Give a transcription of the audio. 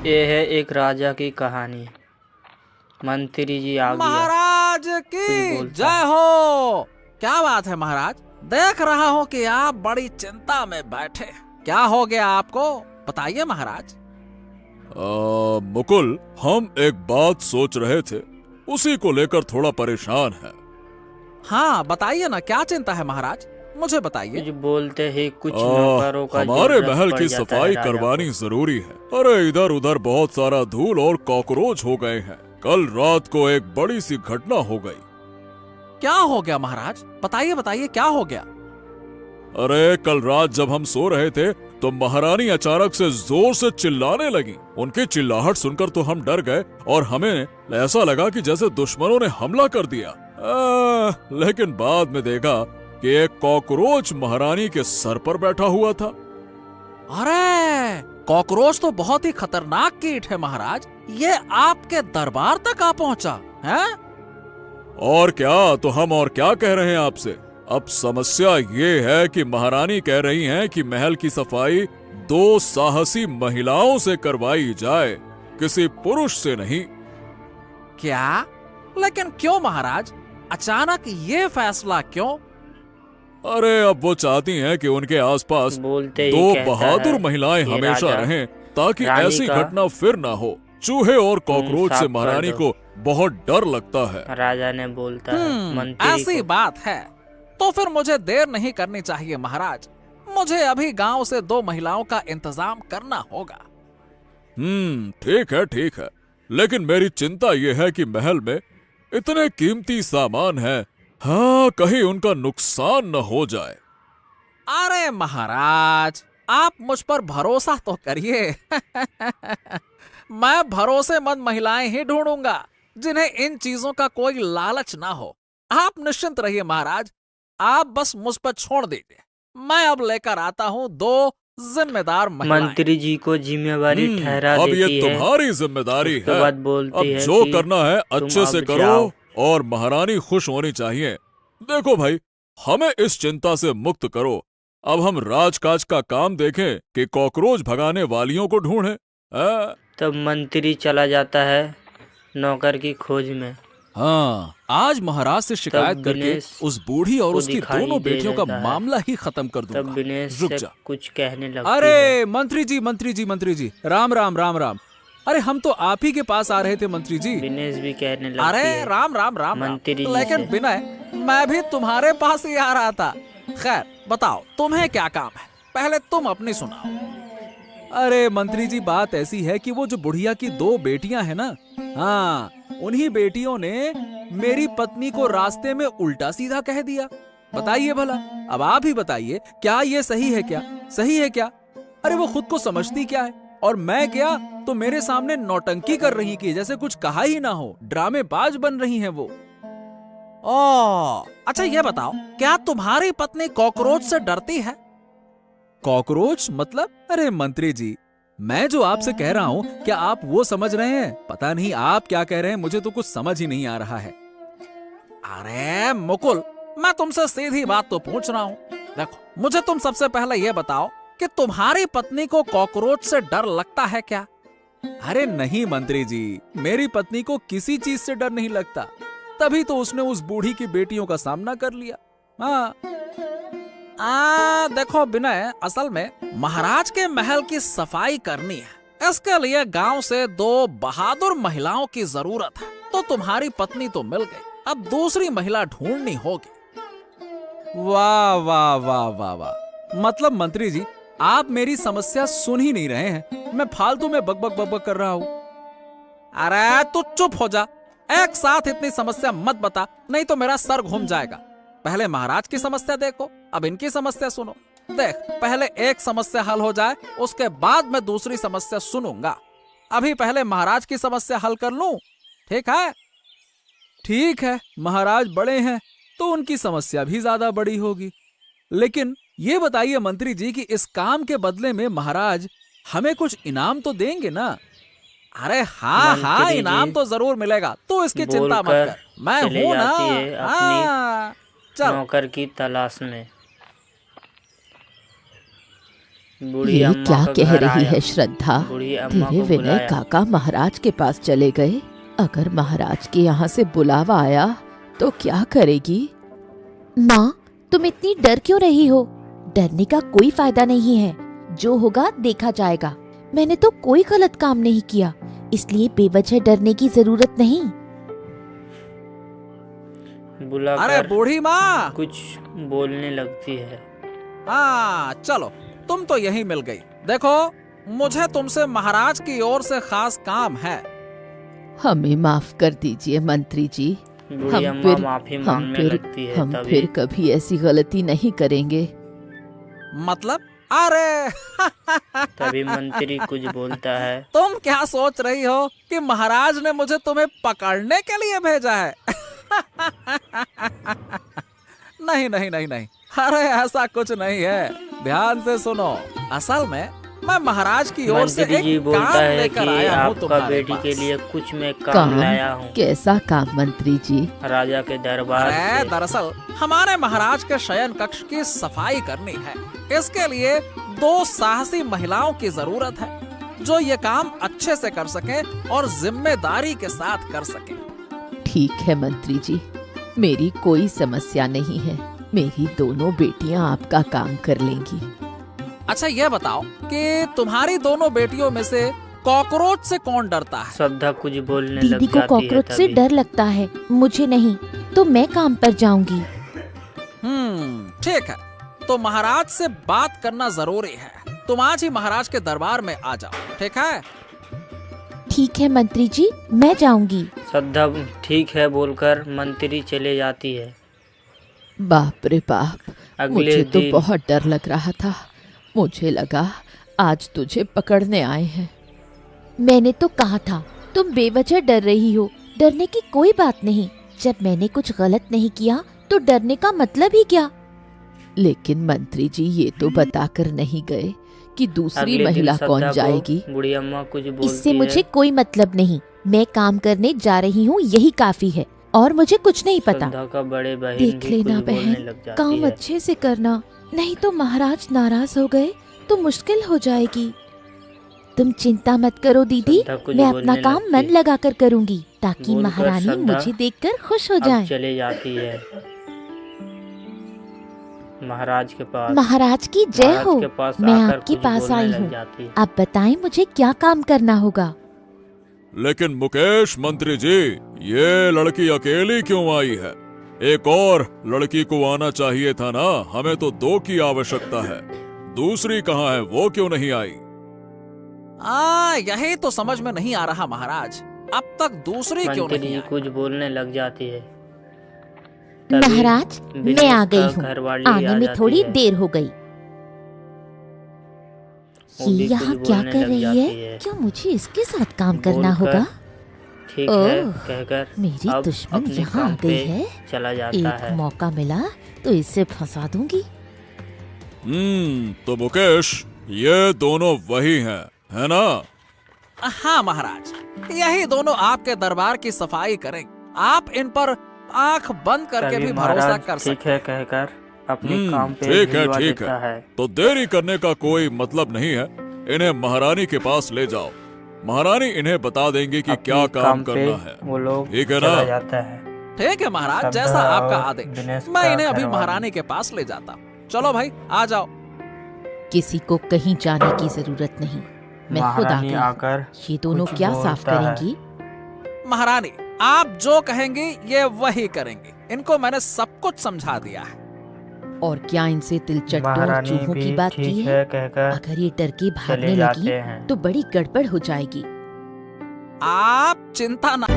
ये है एक राजा की कहानी। मंत्री जी आ गया। महाराज कुछ की बोलता जय है। हो। क्या बात है महाराज, देख रहा हूँ कि आप बड़ी चिंता में बैठे। क्या हो गया आपको, बताइए महाराज। मुकुल, हम एक बात सोच रहे थे, उसी को लेकर थोड़ा परेशान है। हाँ बताइए ना, क्या चिंता है महाराज, मुझे बताइए। कुछ बोलते ही कुछ नौकरों का हमारे जरूरत महल पड़ की जाता है सफाई राजा करवानी को। जरूरी है। अरे इधर उधर बहुत सारा धूल और कॉकरोच हो गए हैं। कल रात को एक बड़ी सी घटना हो गई। क्या हो गया महाराज, बताइए बताइए क्या हो गया। अरे कल रात जब हम सो रहे थे तो महारानी अचानक से जोर से चिल्लाने लगी। उनकी चिल्लाहट सुनकर तो हम डर गए और हमें ऐसा लगा कि जैसे दुश्मनों ने हमला कर दिया। लेकिन बाद में देखा कि एक कॉकरोच महारानी के सर पर बैठा हुआ था। अरे कॉकरोच तो बहुत ही खतरनाक कीट है महाराज, ये आपके दरबार तक आ पहुंचा है। और क्या, तो हम और क्या कह रहे हैं आपसे। अब समस्या ये है कि महारानी कह रही हैं कि महल की सफाई 2 साहसी महिलाओं से करवाई जाए, किसी पुरुष से नहीं। क्या, लेकिन क्यों महाराज, अचानक ये फैसला क्यों। अरे अब वो चाहती हैं कि उनके आसपास बोलते ही 2 कहता बहादुर है महिलाएं ये हमेशा राजा रहें, ताकि रानी ऐसी का घटना फिर ना हो। चूहे और कॉकरोच से साफ कर महारानी दो। को बहुत डर लगता है। राजा ने बोलता है मंत्री ऐसी को। बात है तो फिर मुझे देर नहीं करनी चाहिए महाराज। मुझे अभी गांव से 2 महिलाओं का इंतजाम करना होगा। ठीक है, लेकिन मेरी चिंता यह है कि महल में इतने कीमती सामान हैं, हाँ कहीं उनका नुकसान न हो जाए। अरे महाराज, आप मुझ पर भरोसा तो करिए। मैं भरोसेमंद महिलाएं ही ढूंढूंगा जिन्हें इन चीजों का कोई लालच ना हो। आप निश्चिंत रहिए महाराज, आप बस मुझ पर छोड़ दीजिए। मैं अब लेकर आता हूँ 2 जिम्मेदार महिलाएं। मंत्री जी को जिम्मेवारी ठहरा अब ये देती है। तुम्हारी जिम्मेदारी उसके है। बाद बोलती अब है जो कि करना है तुम अच्छे से अब करो जाओ। और महारानी खुश होनी चाहिए। देखो भाई, हमें इस चिंता से मुक्त करो। अब हम राजकाज का काम देखें कि कॉकरोच भगाने वालियों को ढूंढें। तब मंत्री चला जाता है नौकर की खोज में। हाँ, आज महाराज से शिकायत करके विनेश उस बूढ़ी और को उसकी दिखाई दोनों दे बेटियों का देता है। मामला ही खत्म कर तब दूंगा। विनेश रुक से जा। कुछ कहने लगती है। अरे मंत्री जी, राम राम राम राम। अरे हम तो आप ही के पास आ रहे थे मंत्री जी। विनेश भी कहने लगती अरे है राम राम राम राम। मंत्री जी लेकिन से। विनय, मैं भी तुम्हारे पास ही आ रहा था। खैर बताओ तुम्हें क्या काम है, पहले तुम अपनी सुनाओ। अरे मंत्री जी, बात ऐसी है कि वो जो बुढ़िया की 2 बेटियां हैं ना, हाँ उन्हीं बेटियों ने मेरी पत्नी को रास्ते में उल्टा सीधा कह दिया। बताइए भला, अब आप ही बताइए, क्या ये सही है क्या, सही है क्या। अरे वो खुद को समझती क्या है, और मैं क्या तो मेरे सामने नौटंकी कर रही कि जैसे कुछ कहा ही ना हो, ड्रामेबाज बन रही हैं वो। अच्छा ये बताओ, क्या तुम्हारी पत्नी कॉकरोच से डरती है। कॉकरोच मतलब? अरे मंत्री जी, मैं जो आपसे कह रहा हूं, क्या आप वो समझ रहे हैं। पता नहीं आप क्या कह रहे हैं, मुझे तो कुछ समझ ही नहीं आ रहा है। अरे मुकुल, मैं तुमसे सीधी बात तो पूछ रहा हूं। देखो, मुझे तुम सबसे पहले ये बताओ कि तुम्हारी पत्नी को कॉकरोच से डर लगता है क्या। अरे नहीं मंत्री जी, मेरी पत्नी को किसी चीज से डर नहीं लगता, तभी तो उसने उस बूढ़ी की बेटियों का सामना कर लिया। हाँ देखो विनय, असल में महाराज के महल की सफाई करनी है, इसके लिए गांव से 2 बहादुर महिलाओं की जरूरत है। तो तुम्हारी पत्नी तो मिल गई, अब दूसरी महिला ढूंढनी होगी। वाह वाह वाह वाह वाह, मतलब मंत्री जी आप मेरी समस्या सुन ही नहीं रहे हैं, मैं फालतू में बकबक बकबक कर रहा हूं। अरे तू चुप हो जा, एक साथ इतनी समस्या मत बता, नहीं तो मेरा सर घूम जाएगा। पहले महाराज की समस्या देखो, अब इनकी समस्या सुनो। देख, पहले एक समस्या हल हो जाए, उसके बाद मैं दूसरी समस्या सुनूंगा। अभी पहले महाराज की समस्या हल कर लूं, ठीक है। ठीक है, महाराज बड़े हैं तो उनकी समस्या भी ज्यादा बड़ी होगी। लेकिन ये बताइए मंत्री जी कि इस काम के बदले में महाराज हमें कुछ इनाम तो देंगे ना। अरे हाँ हाँ, मंत्री इनाम जी तो जरूर मिलेगा, तू इसकी चिंता मत बोलकर कर, मैं चली हूं ना। जाती है हाँ अपनी चल। नौकर की तलाश में। बूढ़ी ये अम्मा क्या का कह घर रही आया। है श्रद्धा? बूढ़ी अम्मा तेरे को विनय बुलाया। काका महाराज के पास चले गए। अगर महाराज के यहाँ से बुलावा आया तो क्या करेगी? माँ, तुम इतनी डर क्यों रही हो? डरने का कोई फायदा नहीं है। जो होगा देखा जाएगा। मैंने तो कोई गलत काम नहीं किया, इसलिए बेवजह डरने की जरूरत नहीं। अरे बुलाकर बूढ़ी माँ, कुछ बोलने लगती है। हाँ चलो, तुम तो यहीं मिल गई। देखो, मुझे तुमसे महाराज की ओर से खास काम है। हमें माफ कर दीजिए मंत्री जी। बूढ़ी हम अम्मा फिर माफी हम मांगने फिर लगती है। हम तभी फिर कभी ऐसी गलती नहीं करेंगे। मतलब? अरे तभी मंत्री कुछ बोलता है। तुम क्या सोच रही हो कि महाराज ने मुझे तुम्हें पकड़ने के लिए भेजा है? नहीं नहीं नहीं नहीं, अरे ऐसा कुछ नहीं है। ध्यान से सुनो, असल में मैं महाराज की ओर से मंत्री जी एक बोलता काम है लेकर कि आया हूँ आपका तुम्हारे बेटी के पास। लिए कुछ मैं काम काम? लाया हूँ कैसा काम मंत्री जी? राजा के दरबार अरे से। दरअसल हमारे महाराज के शयन कक्ष की सफाई करनी है। इसके लिए 2 साहसी महिलाओं की जरूरत है जो ये काम अच्छे से कर सकें और जिम्मेदारी के साथ कर सकें। ठीक है मंत्री जी, मेरी कोई समस्या नहीं है। मेरी दोनों बेटियां आपका काम कर लेंगी। अच्छा ये बताओ कि तुम्हारी दोनों बेटियों में से कॉकरोच से कौन डरता है? श्रद्धा कुछ बोलने लग दीदी को जाती है। कॉकरोच से तभी डर लगता है, मुझे नहीं। तो मैं काम पर जाऊंगी। ठीक है, तो महाराज से बात करना जरूरी है। तुम आज ही महाराज के दरबार में आ जाओ, ठीक है? ठीक है मंत्री जी, मैं जाऊंगी। श्रद्धा ठीक है बोलकर मंत्री चले जाती है। बाप रे बाप, अगले मुझे तो दिन बहुत डर लग रहा था। मुझे लगा आज तुझे पकड़ने आए हैं। मैंने तो कहा था, तुम बेवजह डर रही हो। डरने की कोई बात नहीं। जब मैंने कुछ गलत नहीं किया तो डरने का मतलब ही क्या? लेकिन मंत्री जी ये तो बताकर नहीं गए कि दूसरी अगले दिन महिला श्रद्धा कौन को जाएगी। बूढ़ी अम्मा कुछ बोलती इससे है। मुझे कोई मतलब नहीं। मैं काम करने जा रही हूँ, यही काफी है। और मुझे कुछ नहीं पता। श्रद्धा का बड़े बहन देख भी लेना कुछ बोलने बहन, लग जाती काम है। अच्छे से करना, नहीं तो महाराज नाराज हो गए तो मुश्किल हो जाएगी। तुम चिंता मत करो दीदी, श्रद्धा कुछ मैं अपना बोलने काम लगती मन है। लगाकर करूंगी ताकि बोलकर महारानी श्रद्धा मुझे देखकर खुश हो अब जाए। चले जाती है महाराज के पास। महाराज की जय महाराज हो। के पास मैं आकर आपके कुछ पास बोलने आई लग हूँ। जाती है। आप बताएं मुझे क्या काम करना होगा। लेकिन मुकेश मंत्री जी, ये लड़की अकेली क्यों आई है? एक और लड़की को आना चाहिए था ना। हमें तो 2 की आवश्यकता है। दूसरी कहाँ है? वो क्यों नहीं आई? यही तो समझ में नहीं आ रहा महाराज। अब तक दूसरी क्यों मंत्री नहीं जी आई? कुछ बोलने लग जाती है। तभी महाराज, विनेश मैं आ गई का हूँ। घरवाली आने आ में जाती थोड़ी है। देर हो गई। वो भी ये यहाँ कुछ क्या बोलने कर लग रही जाती है? क्या मुझे इसके साथ काम करना बोलकर होगा? ठीक है ओह, कहकर मेरी अब दुश्मन अपने यहाँ काम आ गई पे है। चला जाता एक है। मौका मिला तो इसे फंसा दूंगी। तो मुकेश, ये दोनों वही हैं, है ना? हाँ महाराज, यही दोनों आपके दरबार की सफाई करेंगे। आप इन पर आंख बंद करके तभी भी भरोसा महाराज कर सकते। ठीक है कहकर अपने काम पे ठीक है, भिजवा ठीक देता है। है। तो देरी करने का कोई मतलब नहीं है। इन्हें महारानी के पास ले जाओ। महारानी इन्हें बता देंगे कि अपने क्या काम पे करना है। वो लोग ठीक है चला ना? जाता है। ठीक है महाराज, श्रद्धा जैसा आपका और आदेश। दिनेश मैं का इन्हें अभी घरवाली। महारानी के पास ले जाता हूँ। चलो भाई, आ जाओ। किसी को कहीं जाने की जरूरत नहीं। मैं खुद आ महारानी गई। आकर ये दोनों कुछ क्या साफ बोलता है। करेंगी? महारानी, आप जो कहेंगी ये वही करेंगे। इनको मैंने सब कुछ समझा दिया है। और क्या इनसे तिलचट्टों और महारानी चूहों की भी बात ठीक की है? है कहकर अगर ये डर के भागने चले जाते लगी हैं। तो बड़ी गड़बड़ हो जाएगी। आप चिंता ना